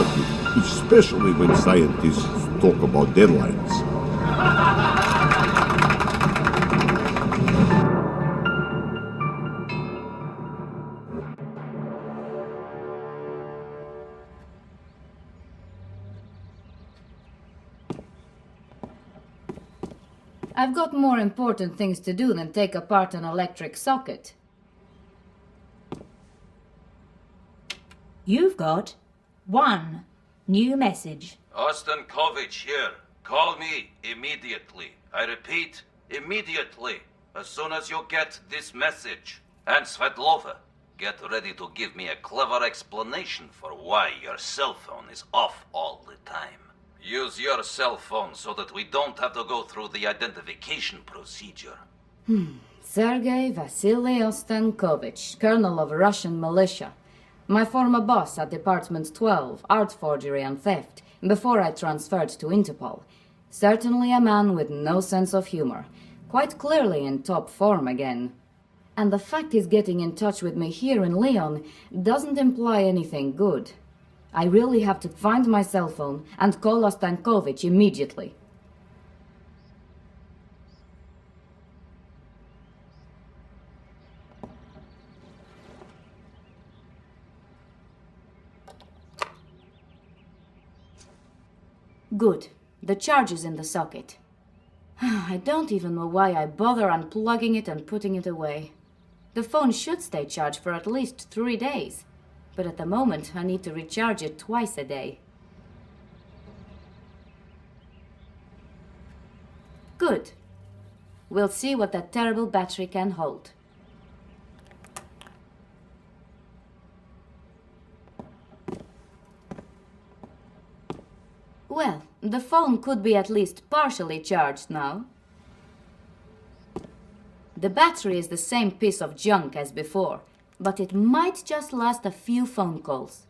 reality, especially when scientists talk about deadlines. I've got more important things to do than take apart an electric socket. You've got one new message. Ostankovich here. Call me immediately. I repeat, immediately. As soon as you get this message. And Svetlova, get ready to give me a clever explanation for why your cell phone is off all the time. Use your cell phone so that we don't have to go through the identification procedure. Sergei Vasily Ostankovich, colonel of Russian militia. My former boss at Department 12, art forgery and theft, before I transferred to Interpol. Certainly a man with no sense of humor. Quite clearly in top form again. And the fact he's getting in touch with me here in Lyon doesn't imply anything good. I really have to find my cell phone and call Ostankovich immediately. Good. The charge is in the socket. I don't even know why I bother unplugging it and putting it away. The phone should stay charged for at least 3 days. But at the moment, I need to recharge it twice a day. Good. We'll see what that terrible battery can hold. Well, the phone could be at least partially charged now. The battery is the same piece of junk as before, but it might just last a few phone calls.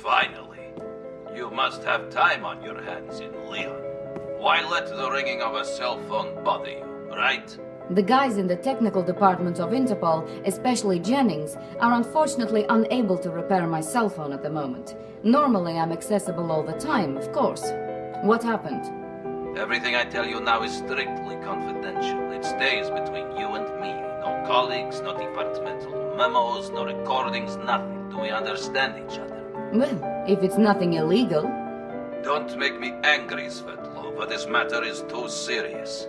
Finally. You must have time on your hands in Lyon. Why let the ringing of a cell phone bother you, right? The guys in the technical department of Interpol, especially Jennings, are unfortunately unable to repair my cell phone at the moment. Normally I'm accessible all the time, of course. What happened? Everything I tell you now is strictly confidential. It stays between you and me. No colleagues, no departmental memos, no recordings, nothing. Do we understand each other? Well, if it's nothing illegal. Don't make me angry, Svetlova. This matter is too serious.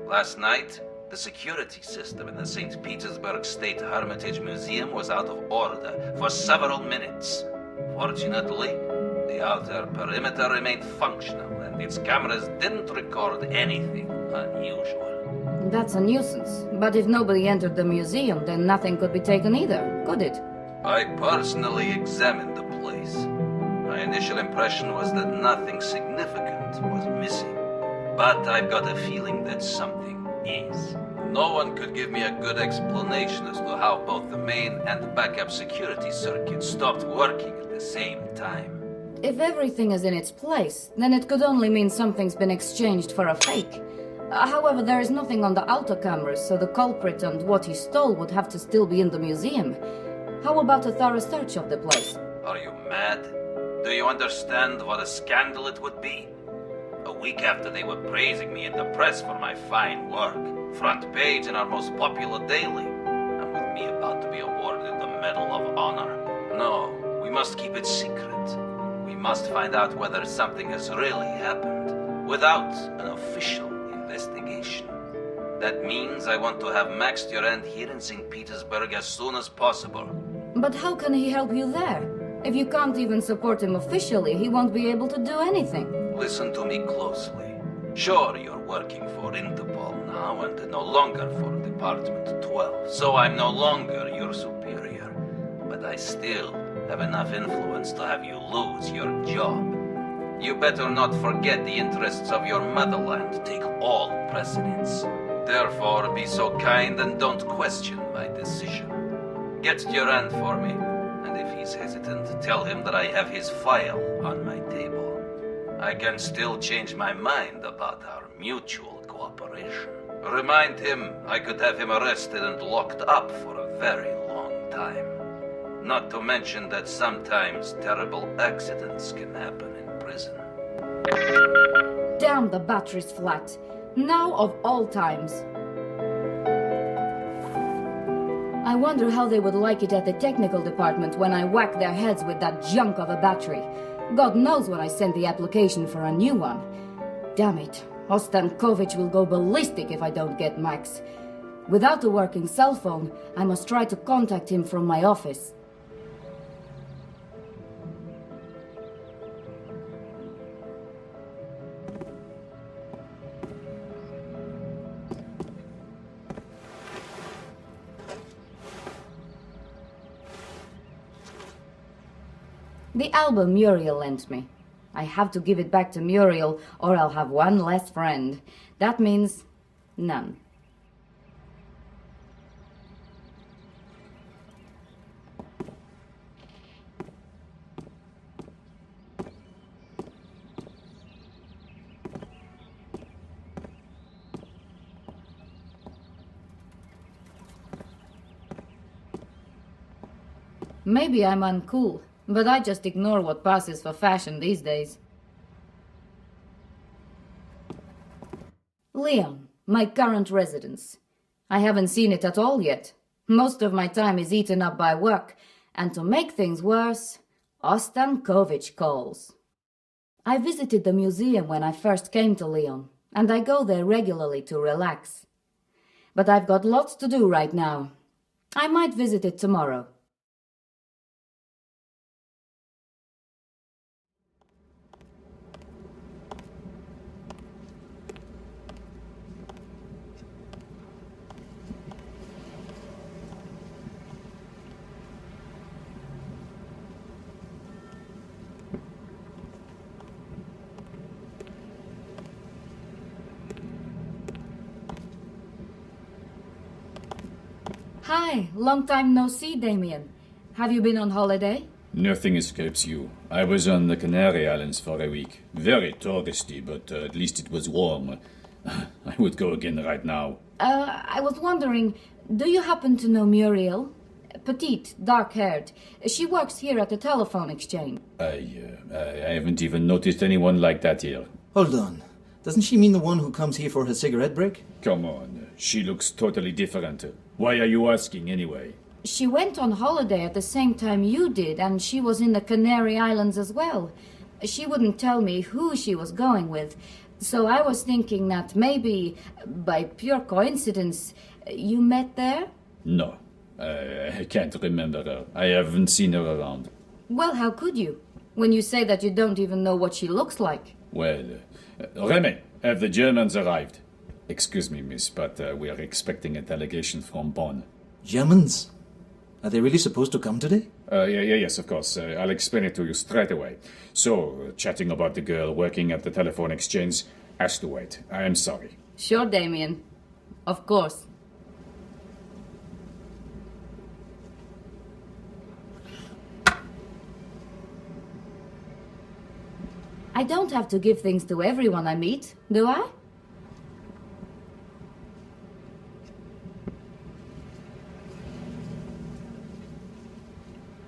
Last night, the security system in the St. Petersburg State Hermitage Museum was out of order for several minutes. Fortunately, the outer perimeter remained functional and its cameras didn't record anything unusual. That's a nuisance. But if nobody entered the museum, then nothing could be taken either, could it? I personally examined the place. My initial impression was that nothing significant was missing. But I've got a feeling that something is. No one could give me a good explanation as to how both the main and backup security circuits stopped working at the same time. If everything is in its place, then it could only mean something's been exchanged for a fake. However, there is nothing on the auto cameras, so the culprit and what he stole would have to still be in the museum. How about a thorough search of the place? Are you mad? Do you understand what a scandal it would be? A week after they were praising me in the press for my fine work, front page in our most popular daily, and with me about to be awarded the Medal of Honor. No, we must keep it secret. We must find out whether something has really happened, without an official investigation. That means I want to have Max Durand here in St. Petersburg as soon as possible. But how can he help you there? If you can't even support him officially, he won't be able to do anything. Listen to me closely. Sure, you're working for Interpol now and no longer for Department 12, so I'm no longer your superior. But I still have enough influence to have you lose your job. You better not forget the interests of your motherland take all precedence. Therefore, be so kind and don't question my decision. Get Durand for me, and And if he's hesitant, tell him that I have his file on my table. I can still change my mind about our mutual cooperation. Remind him I could have him arrested and locked up for a very long time. Not to mention that sometimes terrible accidents can happen in prison. Damn, the battery's flat. Now of all times. I wonder how they would like it at the technical department when I whack their heads with that junk of a battery. God knows when I send the application for a new one. Damn it, Ostankovich will go ballistic if I don't get Max. Without a working cell phone, I must try to contact him from my office. The album Muriel lent me. I have to give it back to Muriel or I'll have one less friend. That means none. Maybe I'm uncool, but I just ignore what passes for fashion these days. Leon, my current residence. I haven't seen it at all yet. Most of my time is eaten up by work, and to make things worse, Ostankovich calls. I visited the museum when I first came to Leon, and I go there regularly to relax. But I've got lots to do right now. I might visit it tomorrow. Hi, long time no see, Damien. Have you been on holiday? Nothing escapes you. I was on the Canary Islands for a week. Very touristy, but at least it was warm. I would go again right now. I was wondering, do you happen to know Muriel? Petite, dark-haired. She works here at the telephone exchange. I haven't even noticed anyone like that here. Hold on. Doesn't she mean the one who comes here for her cigarette break? Come on, she looks totally different. Why are you asking anyway? She went on holiday at the same time you did, and she was in the Canary Islands as well. She wouldn't tell me who she was going with, so I was thinking that maybe, by pure coincidence, you met there? No, I can't remember her. I haven't seen her around. Well, how could you, when you say that you don't even know what she looks like? Well, Remy, have the Germans arrived? Excuse me, miss, but we are expecting a delegation from Bonn. Germans? Are they really supposed to come today? Yes, of course. I'll explain it to you straight away. So, chatting about the girl working at the telephone exchange has to wait. I am sorry. Sure, Damien. Of course. I don't have to give things to everyone I meet, do I?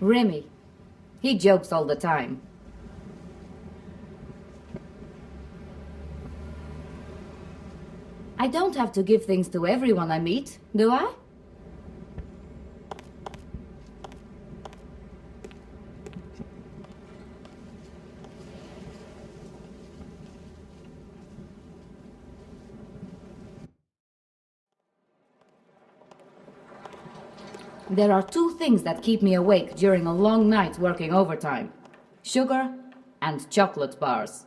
Remy. He jokes all the time. I don't have to give things to everyone I meet, do I? There are two things that keep me awake during a long night working overtime. Sugar and chocolate bars.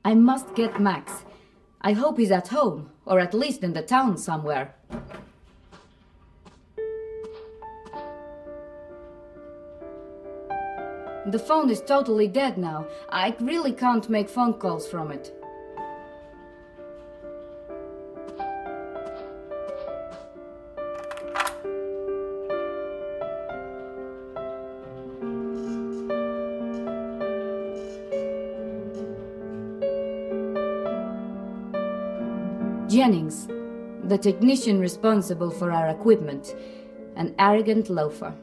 I must get Max. I hope he's at home, or at least in the town somewhere. The phone is totally dead now. I really can't make phone calls from it. Jennings, the technician responsible for our equipment, an arrogant loafer.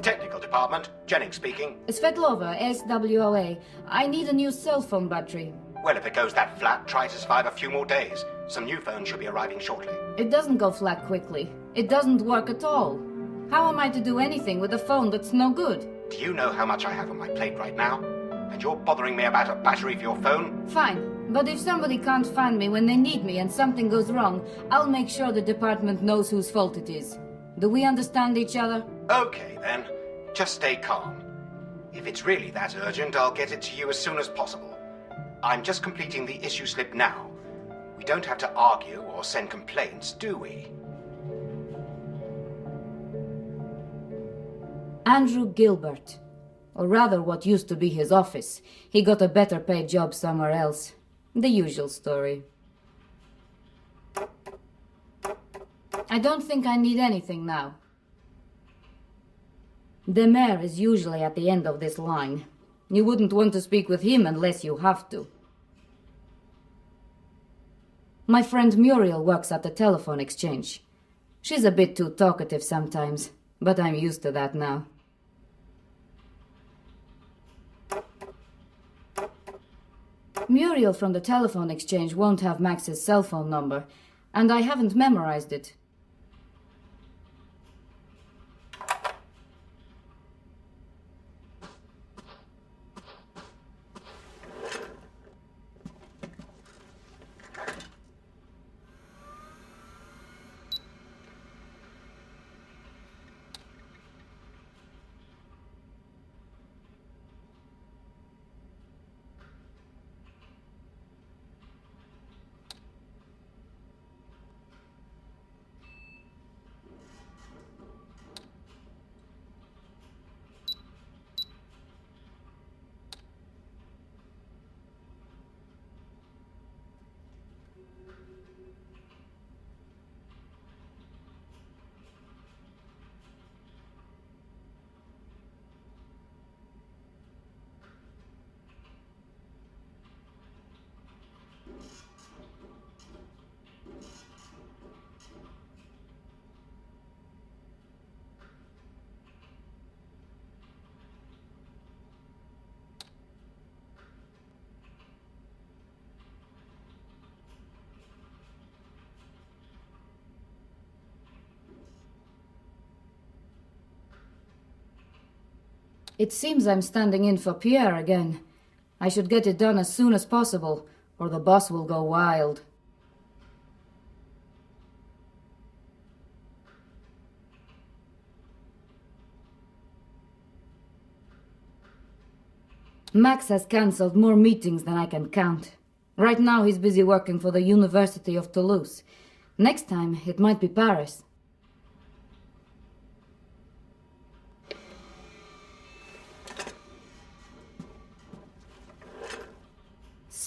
Technical department, Jennings speaking. Svetlova, SWOA. I need a new cell phone battery. Well, if it goes that flat, try to survive a few more days. Some new phones should be arriving shortly. It doesn't go flat quickly. It doesn't work at all. How am I to do anything with a phone that's no good? Do you know how much I have on my plate right now? And you're bothering me about a battery for your phone? Fine, but if somebody can't find me when they need me and something goes wrong, I'll make sure the department knows whose fault it is. Do we understand each other? Okay, then. Just stay calm. If it's really that urgent, I'll get it to you as soon as possible. I'm just completing the issue slip now. We don't have to argue or send complaints, do we? Andrew Gilbert. Or rather, what used to be his office. He got a better paid job somewhere else. The usual story. I don't think I need anything now. The mayor is usually at the end of this line. You wouldn't want to speak with him unless you have to. My friend Muriel works at the telephone exchange. She's a bit too talkative sometimes, but I'm used to that now. Muriel from the telephone exchange won't have Max's cell phone number, and I haven't memorized it. It seems I'm standing in for Pierre again. I should get it done as soon as possible, or the boss will go wild. Max has cancelled more meetings than I can count. Right now he's busy working for the University of Toulouse. Next time it might be Paris.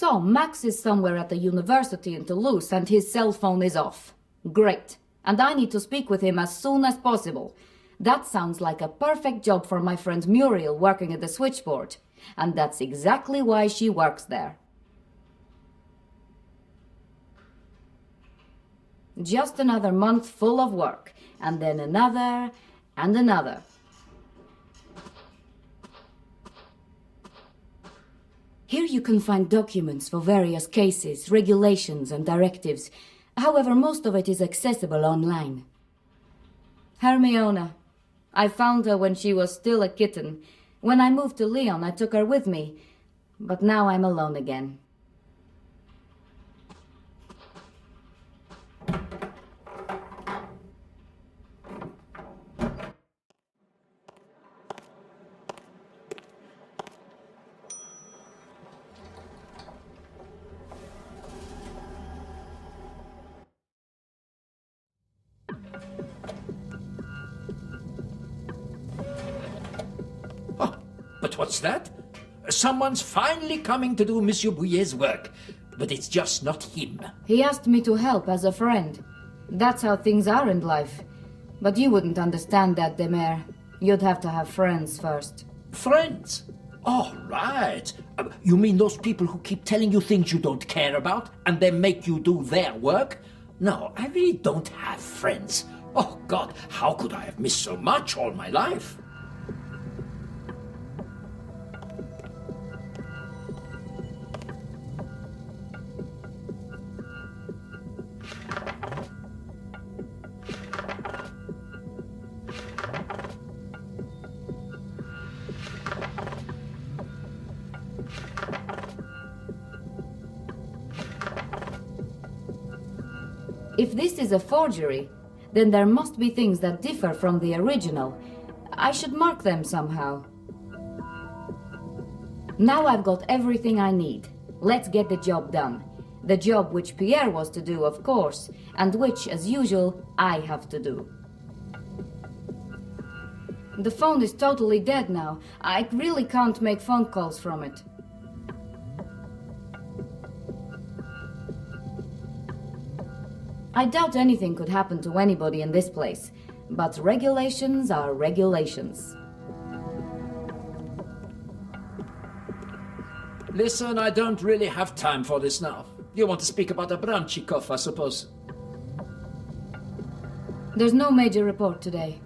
So, Max is somewhere at the university in Toulouse and his cell phone is off. Great. And I need to speak with him as soon as possible. That sounds like a perfect job for my friend Muriel working at the switchboard. And that's exactly why she works there. Just another month full of work, and then another, and another. Here you can find documents for various cases, regulations and directives. However, most of it is accessible online. Hermione. I found her when she was still a kitten. When I moved to Lyon, I took her with me. But now I'm alone again. But what's that? Someone's finally coming to do Monsieur Bouillet's work, but it's just not him. He asked me to help as a friend. That's how things are in life. But you wouldn't understand that, Demer. You'd have to have friends first. Friends? All right. You mean those people who keep telling you things you don't care about and then make you do their work? No, I really don't have friends. Oh, God, how could I have missed so much all my life? If this is a forgery, then there must be things that differ from the original. I should mark them somehow. Now I've got everything I need. Let's get the job done. The job which Pierre was to do, of course, and which, as usual, I have to do. The phone is totally dead now. I really can't make phone calls from it. I doubt anything could happen to anybody in this place, but regulations are regulations. Listen, I don't really have time for this now. You want to speak about Abramchikov, I suppose? There's no major report today.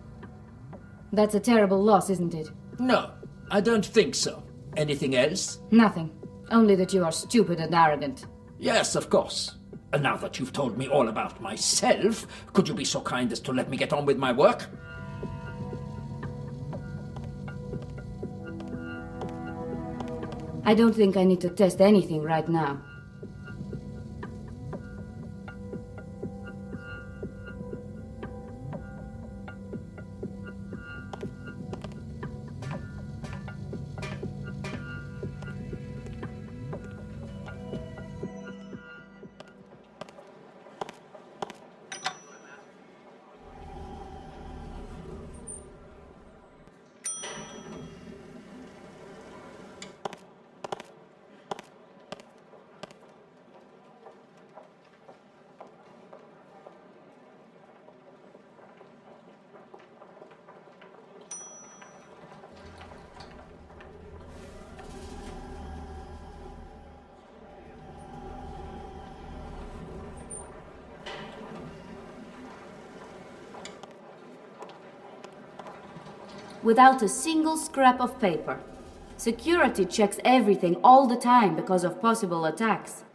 That's a terrible loss, isn't it? No, I don't think so. Anything else? Nothing. Only that you are stupid and arrogant. Yes, of course. And now that you've told me all about myself, could you be so kind as to let me get on with my work? I don't think I need to test anything right now. Without a single scrap of paper. Security checks everything all the time because of possible attacks.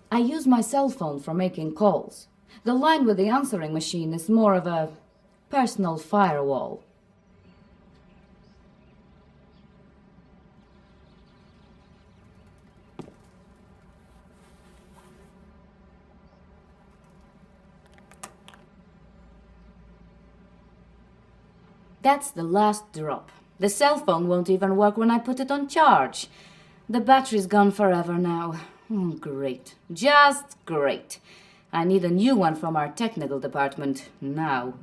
I use my cell phone for making calls. The line with the answering machine is more of a personal firewall. That's the last drop. The cell phone won't even work when I put it on charge. The battery's gone forever now. Great. Just great. I need a new one from our technical department now.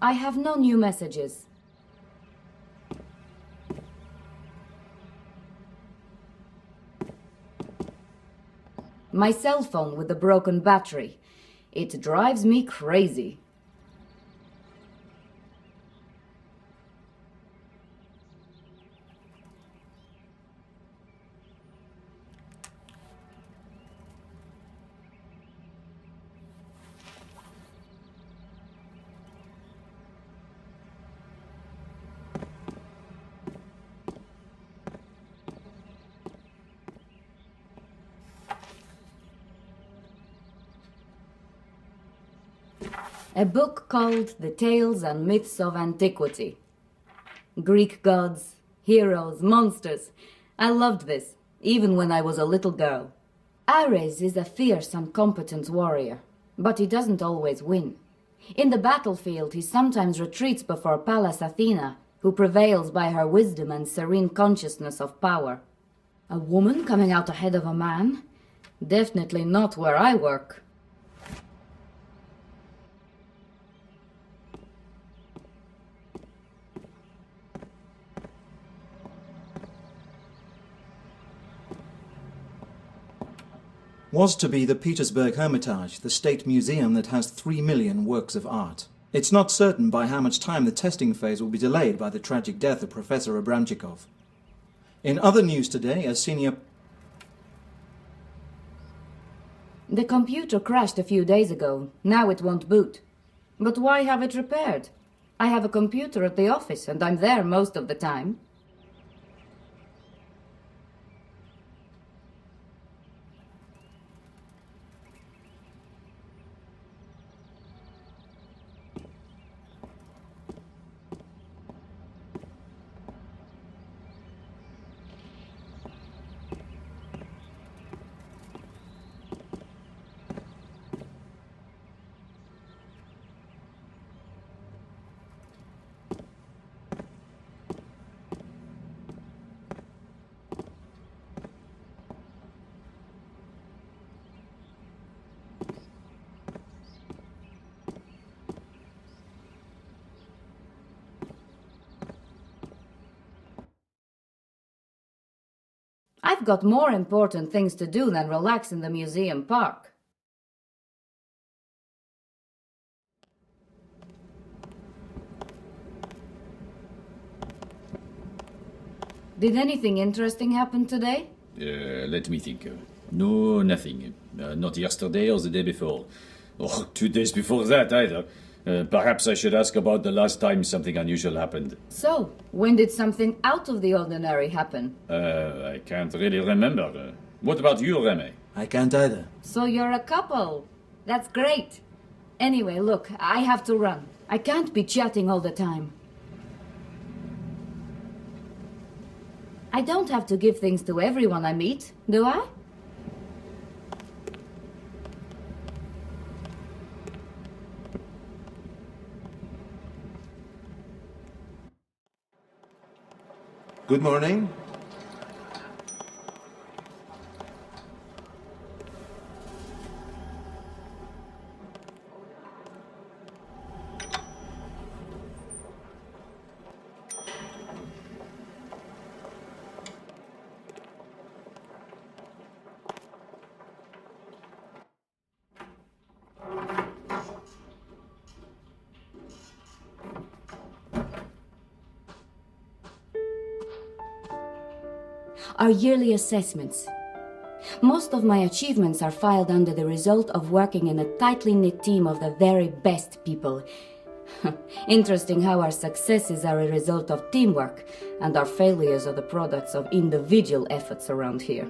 I have no new messages. My cell phone with the broken battery. It drives me crazy. A book called The Tales and Myths of Antiquity. Greek gods, heroes, monsters. I loved this, even when I was a little girl. Ares is a fierce and competent warrior, but he doesn't always win. In the battlefield, he sometimes retreats before Pallas Athena, who prevails by her wisdom and serene consciousness of power. A woman coming out ahead of a man? Definitely not where I work. Was to be the Petersburg Hermitage, the state museum that has 3 million works of art. It's not certain by how much time the testing phase will be delayed by the tragic death of Professor Abramchikov. In other news today, a senior... The computer crashed a few days ago. Now it won't boot. But why have it repaired? I have a computer at the office and I'm there most of the time. I've got more important things to do than relax in the museum park. Did anything interesting happen today? Let me think. No, nothing. Not yesterday or the day before. Or 2 days before that either. Perhaps I should ask about the last time something unusual happened. So, when did something out of the ordinary happen? I can't really remember. What about you, Remy? I can't either. So you're a couple. That's great. Anyway, look, I have to run. I can't be chatting all the time. I don't have to give things to everyone I meet, do I? Good morning. Our yearly assessments. Most of my achievements are filed under the result of working in a tightly knit team of the very best people. Interesting how our successes are a result of teamwork, and our failures are the products of individual efforts around here.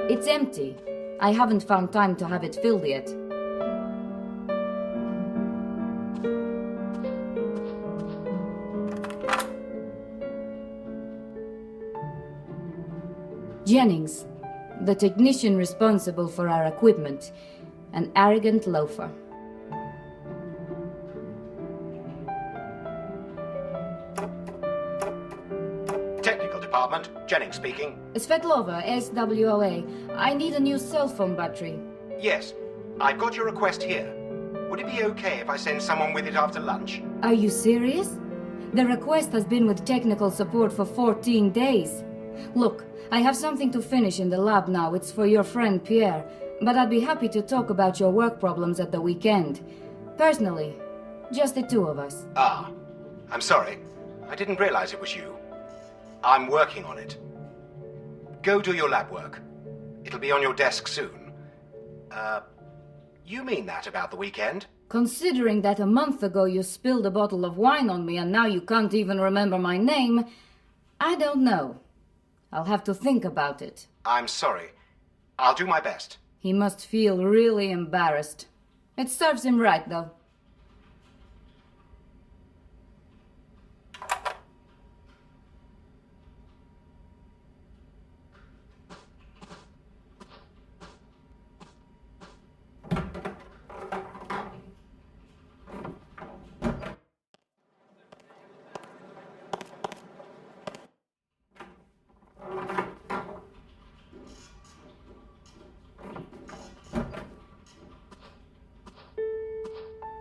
It's empty. I haven't found time to have it filled yet. Jennings, the technician responsible for our equipment, an arrogant loafer. Technical department, Jennings speaking. Svetlova, SWOA. I need a new cell phone battery. Yes, I've got your request here. Would it be okay if I send someone with it after lunch? Are you serious? The request has been with technical support for 14 days. Look, I have something to finish in the lab now. It's for your friend Pierre, but I'd be happy to talk about your work problems at the weekend. Personally, just the two of us. Ah, I'm sorry. I didn't realize it was you. I'm working on it. Go do your lab work. It'll be on your desk soon. You mean that about the weekend? Considering that a month ago you spilled a bottle of wine on me and now you can't even remember my name, I don't know. I'll have to think about it. I'm sorry. I'll do my best. He must feel really embarrassed. It serves him right, though.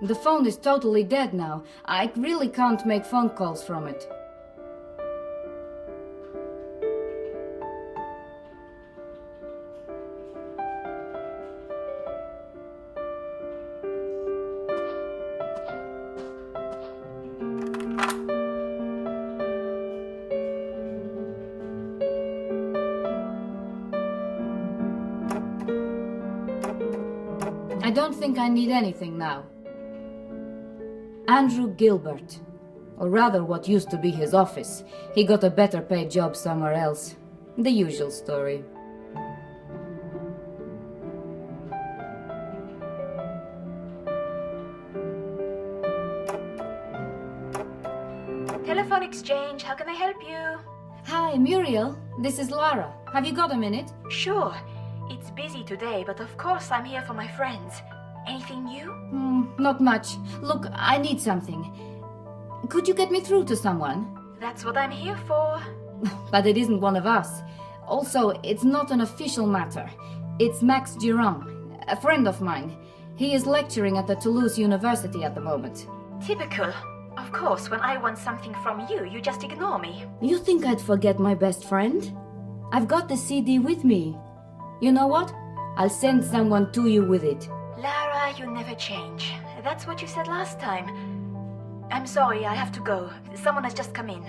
The phone is totally dead now. I really can't make phone calls from it. I don't think I need anything now. Andrew Gilbert. Or rather, what used to be his office. He got a better paid job somewhere else. The usual story. Telephone exchange, how can I help you? Hi, Muriel. This is Lara. Have you got a minute? Sure. It's busy today, but of course I'm here for my friends. Anything new? Not much. Look, I need something. Could you get me through to someone? That's what I'm here for. But it isn't one of us. Also, it's not an official matter. It's Max Durand, a friend of mine. He is lecturing at the Toulouse University at the moment. Typical. Of course, when I want something from you, you just ignore me. You think I'd forget my best friend? I've got the CD with me. You know what? I'll send someone to you with it. Lara, you never change. That's what you said last time. I'm sorry, I have to go. Someone has just come in.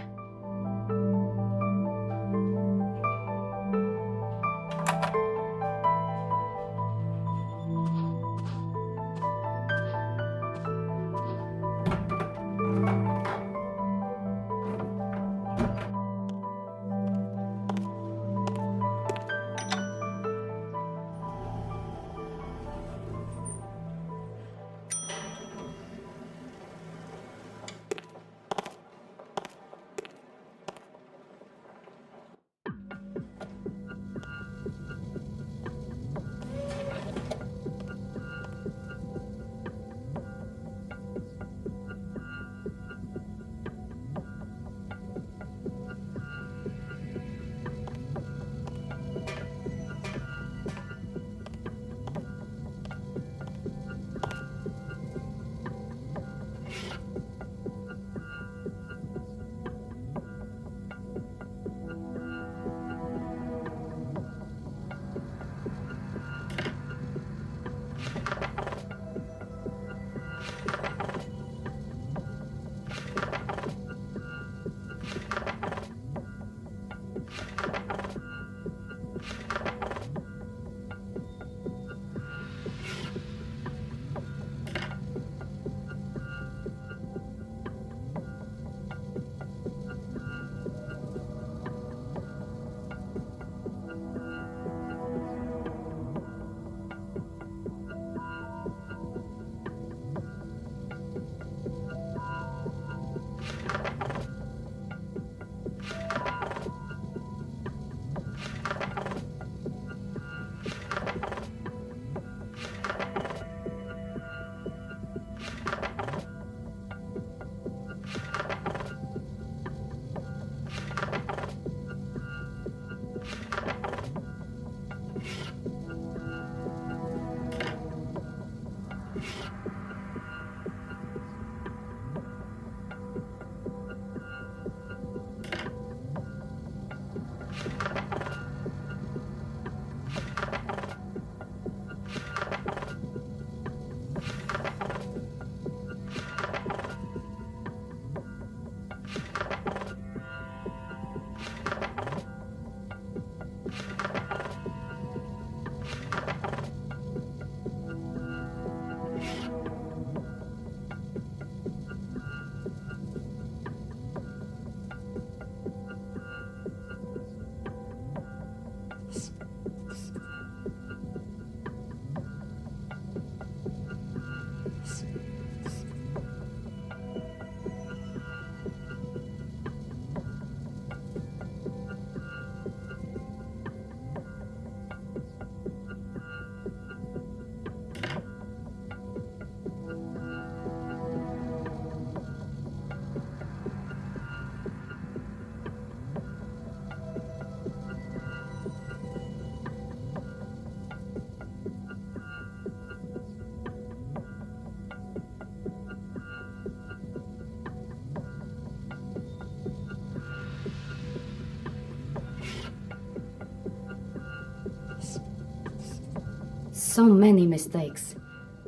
So many mistakes.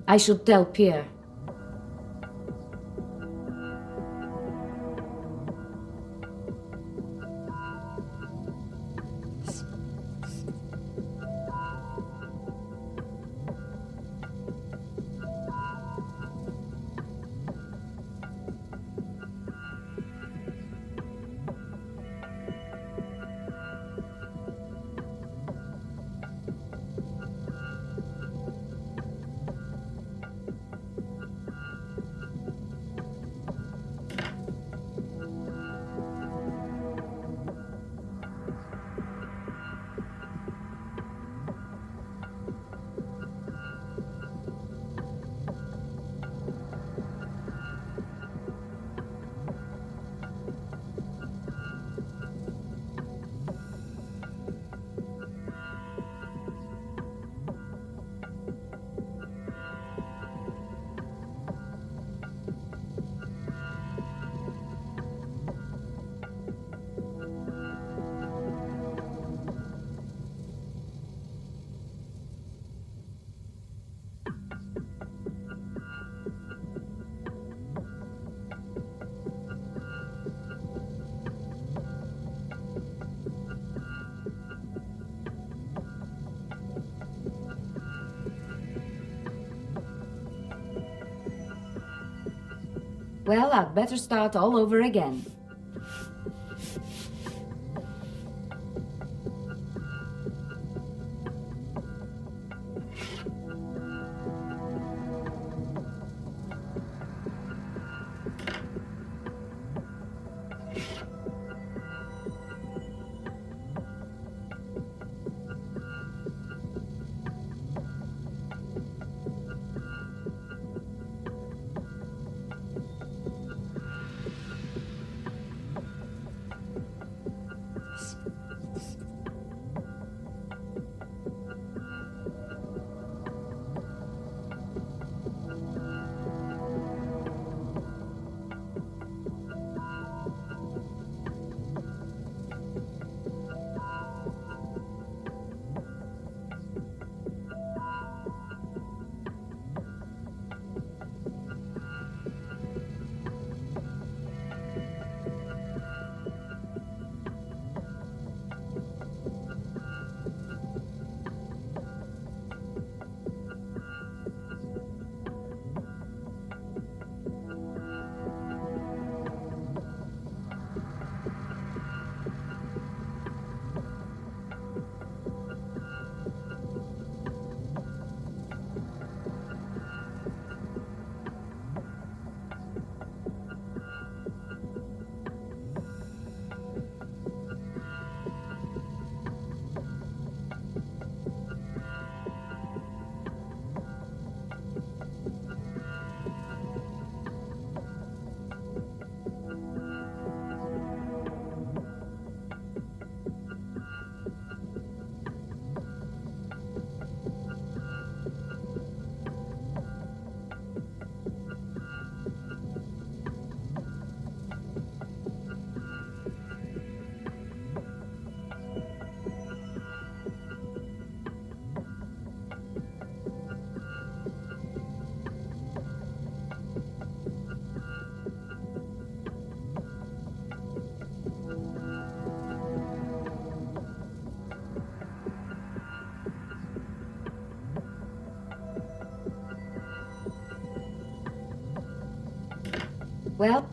I should tell Pierre. Well, I'd better start all over again. Well,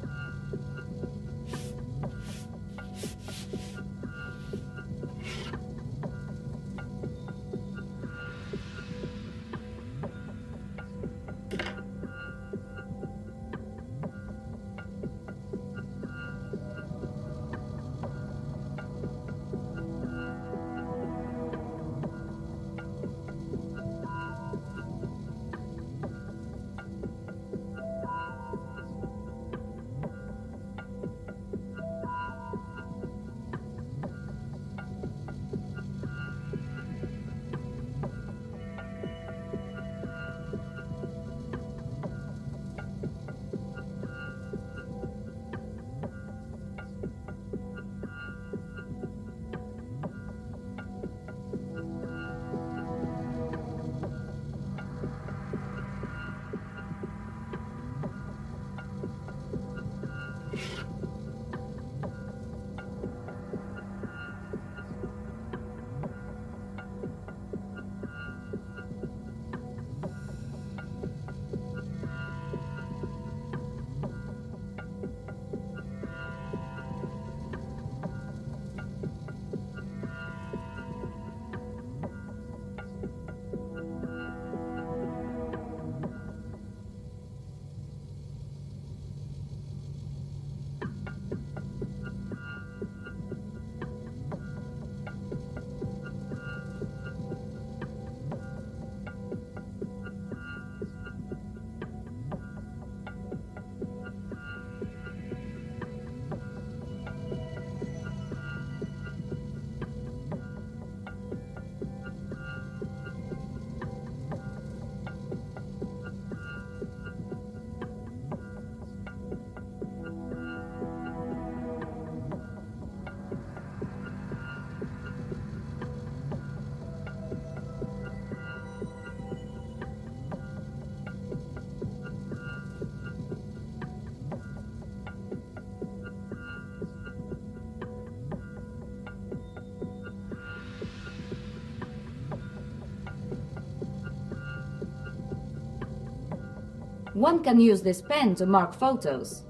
One can use this pen to mark photos.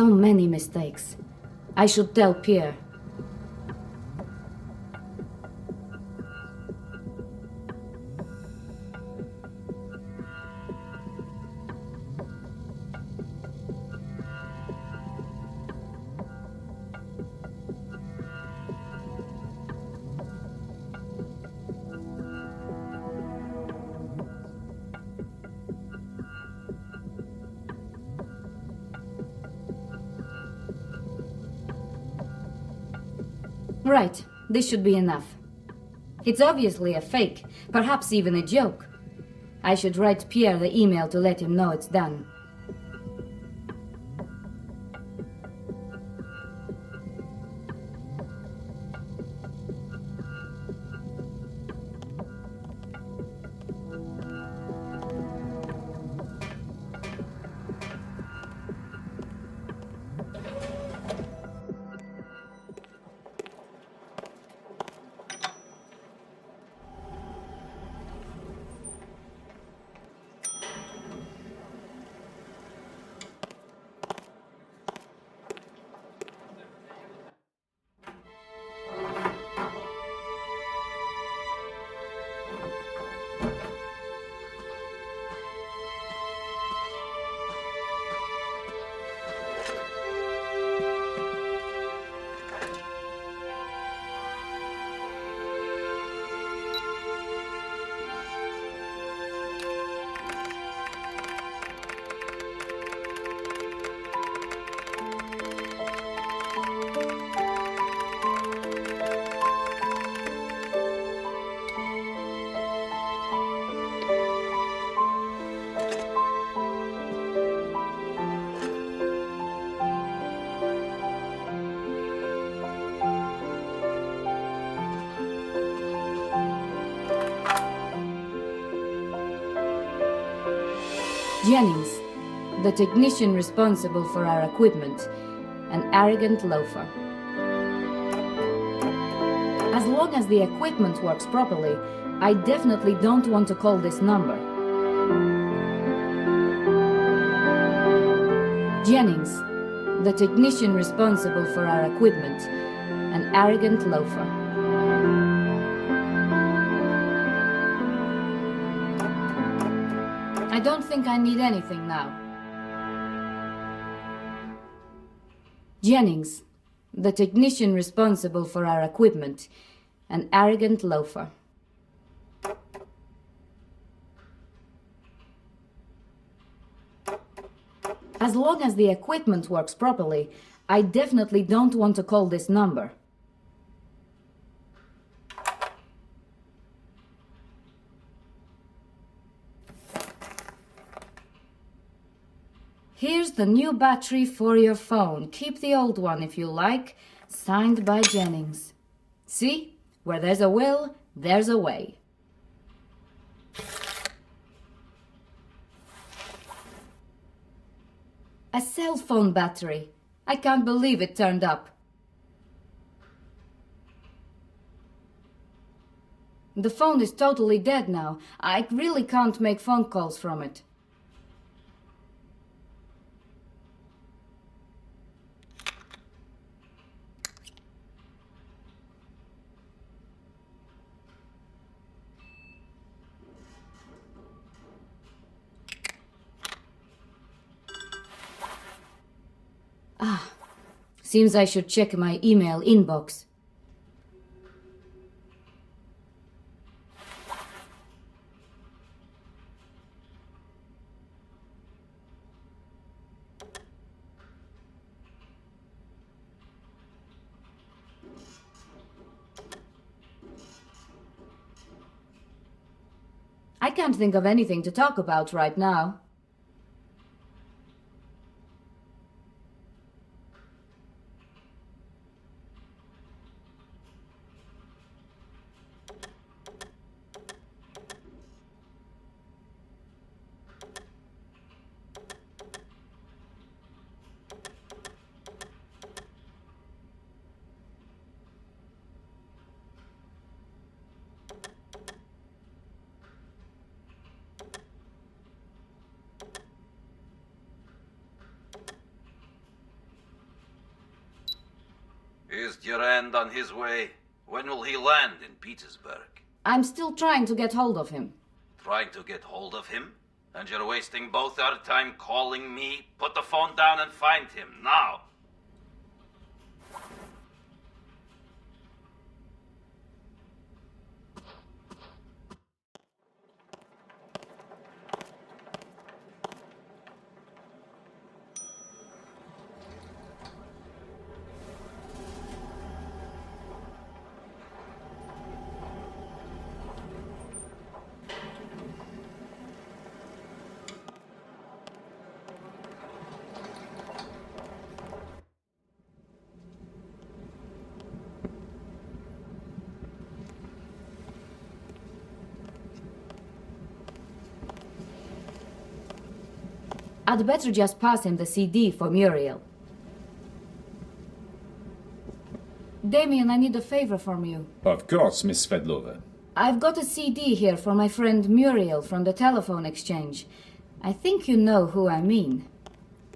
so many mistakes. I should tell Pierre. Right, this should be enough. It's obviously a fake, perhaps even a joke. I should write Pierre the email to let him know it's done. Jennings, the technician responsible for our equipment, an arrogant loafer. As long as the equipment works properly, I definitely don't want to call this number. Jennings, the technician responsible for our equipment, an arrogant loafer. I don't think I need anything now. Jennings, the technician responsible for our equipment, an arrogant loafer. As long as the equipment works properly, I definitely don't want to call this number. Here's the new battery for your phone. Keep the old one if you like. Signed by Jennings. See? Where there's a will, there's a way. A cell phone battery. I can't believe it turned up. The phone is totally dead now. I really can't make phone calls from it. Seems I should check my email inbox. I can't think of anything to talk about right now. Is Durand on his way? When will he land in Petersburg? I'm still trying to get hold of him. Trying to get hold of him? And you're wasting both our time calling me? Put the phone down and find him, now! I'd better just pass him the CD for Muriel. Damien, I need a favor from you. Of course, Miss Svedlova. I've got a CD here for my friend Muriel from the telephone exchange. I think you know who I mean.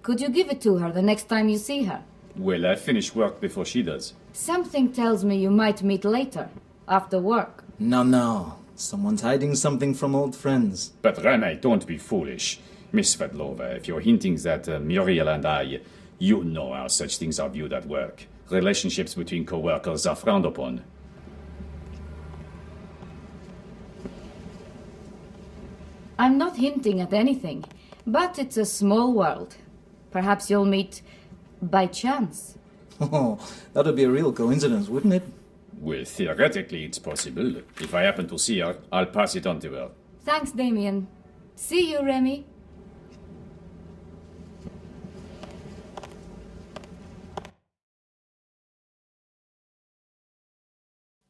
Could you give it to her the next time you see her? Well, I finish work before she does. Something tells me you might meet later, after work. No. Someone's hiding something from old friends. But Remy, don't be foolish. Miss Svedlova, if you're hinting that Muriel and I, you know how such things are viewed at work. Relationships between co-workers are frowned upon. I'm not hinting at anything, but it's a small world. Perhaps you'll meet by chance. Oh, that would be a real coincidence, wouldn't it? Well, theoretically, it's possible. If I happen to see her, I'll pass it on to her. Thanks, Damien. See you, Remy.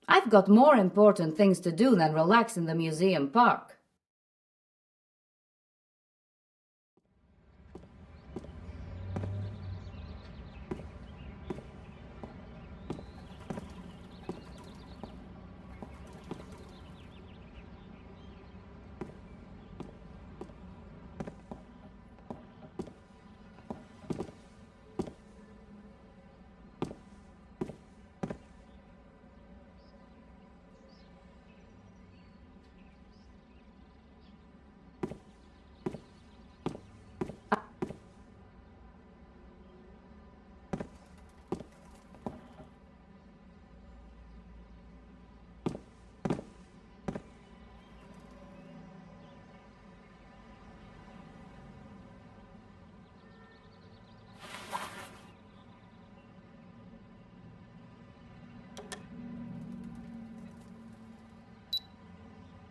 I've got more important things to do than relax in the museum park.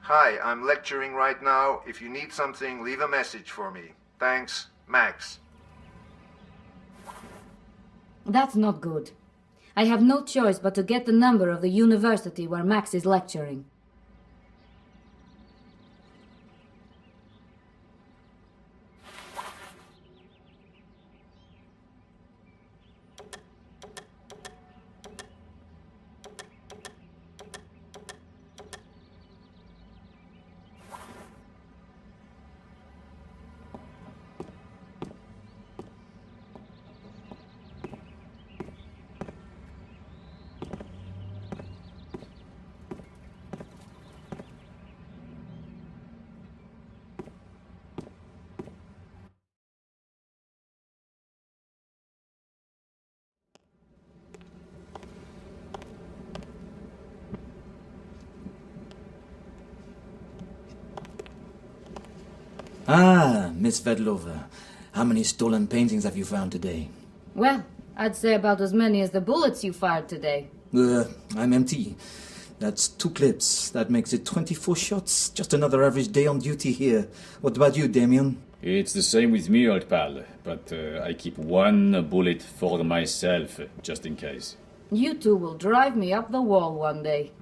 Hi, I'm lecturing right now. If you need something, leave a message for me. Thanks, Max. That's not good. I have no choice but to get the number of the university where Max is lecturing. Ah, Miss Svedlova. How many stolen paintings have you found today? Well, I'd say about as many as the bullets you fired today. I'm empty. That's 2 clips. That makes it 24 shots. Just another average day on duty here. What about you, Damien? It's the same with me, old pal. But I keep 1 bullet for myself, just in case. You two will drive me up the wall one day.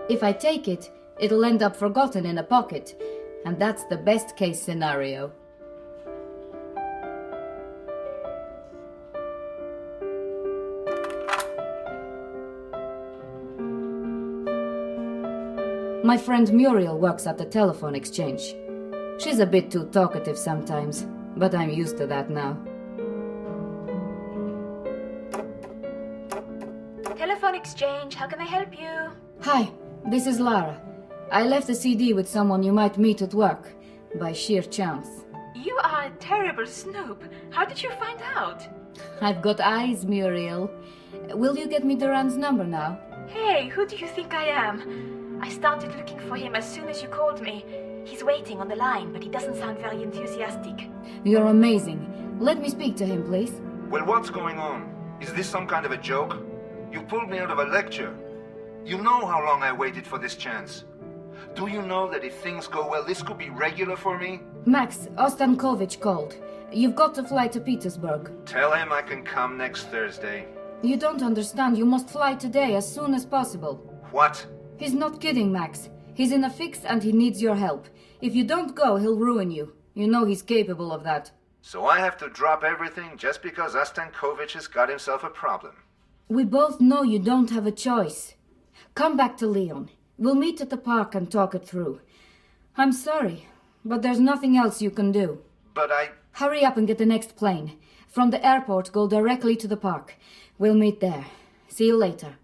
If I take it, it'll end up forgotten in a pocket, and that's the best case scenario. My friend Muriel works at the telephone exchange. She's a bit too talkative sometimes, but I'm used to that now. Telephone exchange, how can I help you? Hi, this is Lara. I left a CD with someone you might meet at work, by sheer chance. You are a terrible snoop. How did you find out? I've got eyes, Muriel. Will you get me Duran's number now? Hey, who do you think I am? I started looking for him as soon as you called me. He's waiting on the line, but he doesn't sound very enthusiastic. You're amazing. Let me speak to him, please. Well, what's going on? Is this some kind of a joke? You pulled me out of a lecture. You know how long I waited for this chance. Do you know that if things go well, this could be regular for me? Max, Ostankovich called. You've got to fly to Petersburg. Tell him I can come next Thursday. You don't understand. You must fly today, as soon as possible. What? He's not kidding, Max. He's in a fix and he needs your help. If you don't go, he'll ruin you. You know he's capable of that. So I have to drop everything just because Ostankovich has got himself a problem. We both know you don't have a choice. Come back to Lyon. We'll meet at the park and talk it through. I'm sorry, but there's nothing else you can do. But Hurry up and get the next plane. From the airport, go directly to the park. We'll meet there. See you later.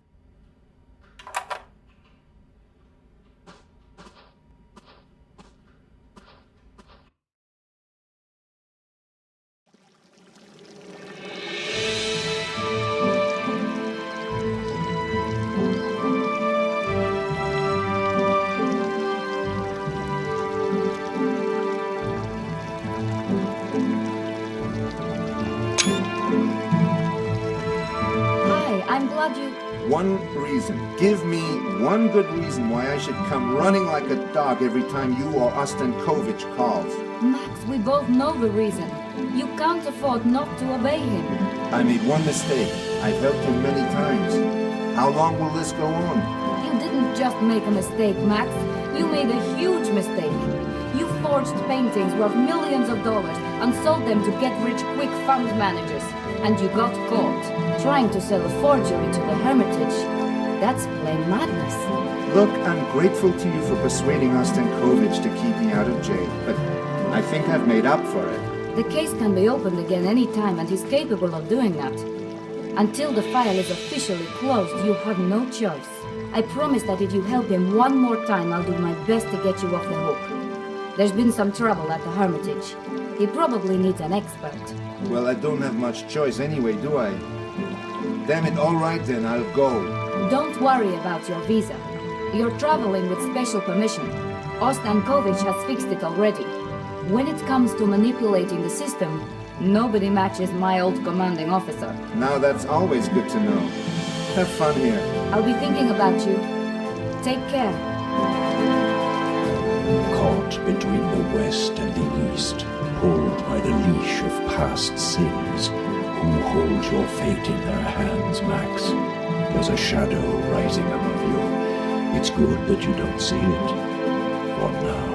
one reason. Give me one good reason why I should come running like a dog every time you or Ostankovich calls. Max, we both know the reason. You can't afford not to obey him. I made one mistake. I've helped him many times. How long will this go on? You didn't just make a mistake, Max. You made a huge mistake. You forged paintings worth millions of dollars and sold them to get-rich-quick fund managers. And you got caught, trying to sell a forgery to the Hermitage. That's plain madness. Look, I'm grateful to you for persuading Ostankovich to keep me out of jail, but I think I've made up for it. The case can be opened again any time, and he's capable of doing that. Until the file is officially closed, you have no choice. I promise that if you help him one more time, I'll do my best to get you off the hook. There's been some trouble at the Hermitage. He probably needs an expert. Well, I don't have much choice anyway, do I? Damn it, all right then, I'll go. Don't worry about your visa. You're traveling with special permission. Ostankovich has fixed it already. When it comes to manipulating the system, nobody matches my old commanding officer. Now that's always good to know. Have fun here. I'll be thinking about you. Take care. Caught between the West and the East, pulled by the leash of past sins, who holds your fate in their hands, Max? There's a shadow rising above you. It's good that you don't see it. For now.